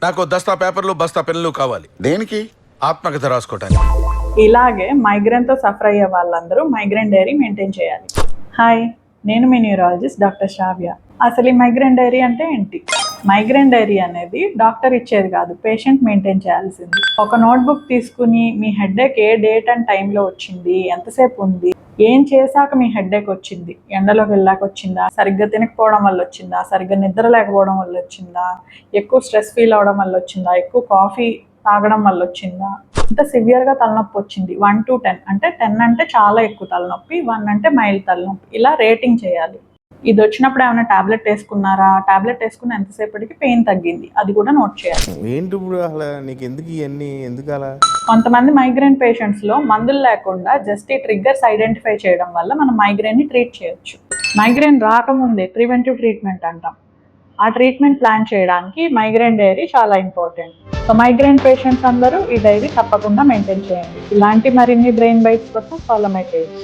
నాకు దస్తా పేపర్లు బస్తా పెన్నులు కావాలి. దేనికి? ఆత్మకథ రాసుకోవటానికి. ఇలాగే మైగ్రేన్తో సఫర్ అయ్యే వాళ్ళందరూ మైగ్రేన్ డైరీ మెయింటైన్ చేయాలి. హాయ్, నేను మీ న్యూరాలజిస్ట్ డాక్టర్ శ్రావ్య. అసలు ఈ మైగ్రేన్ డైరీ అంటే ఏంటి? మైగ్రేన్ డైరీ అనేది డాక్టర్ ఇచ్చేది కాదు, పేషెంట్ మెయింటైన్ చేయాల్సింది. ఒక నోట్బుక్ తీసుకుని మీ హెడ్ఏక్ ఏ డేట్ అండ్ టైంలో వచ్చింది, ఎంతసేపు ఉంది, ఏం చేశాక మీ హెడ్ఏక్ వచ్చింది, ఎండలోకి వెళ్ళాక వచ్చిందా, సరిగ్గా తినకపోవడం వల్ల వచ్చిందా, సరిగ్గా నిద్ర లేకపోవడం వల్ల వచ్చిందా, ఎక్కువ స్ట్రెస్ ఫీల్ అవడం వల్ల వచ్చిందా, ఎక్కువ కాఫీ తాగడం వల్ల వచ్చిందా, ఇంత సివియర్గా తలనొప్పి వచ్చింది 1 to 10, అంటే 10 అంటే చాలా ఎక్కువ తలనొప్పి, 1 అంటే మైల్డ్ తలనొప్పి, ఇలా రేటింగ్ చేయాలి. ఇది వచ్చినప్పుడు ఏమైనా టాబ్లెట్ వేసుకున్నారా, టాబ్లెట్ వేసుకున్న ఎంతసేపటికి పెయిన్ తగ్గింది, అది కూడా నోట్ చేయాలి. ఏంటి ఇప్పుడు అసలు నీకు ఎందుకు ఇవన్నీ, ఎందుకు అలా? కొంతమంది మైగ్రేన్ పేషెంట్స్లో మందులు లేకుండా జస్ట్ ఈ ట్రిగ్గర్స్ ఐడెంటిఫై చేయడం వల్ల మనం మైగ్రేన్ని ట్రీట్ చేయొచ్చు. మైగ్రేన్ రాకముందే ప్రివెంటివ్ ట్రీట్మెంట్ అంటాం. ఆ ట్రీట్మెంట్ ప్లాన్ చేయడానికి మైగ్రేన్ డైరీ చాలా ఇంపార్టెంట్. సో మైగ్రేన్ పేషెంట్స్ అందరూ ఈ డైరీ తప్పకుండా మెయింటైన్ చేయండి. ఇలాంటి మరిన్ని బ్రెయిన్ బైట్స్ కోసం ఫాలో మై పేజ్.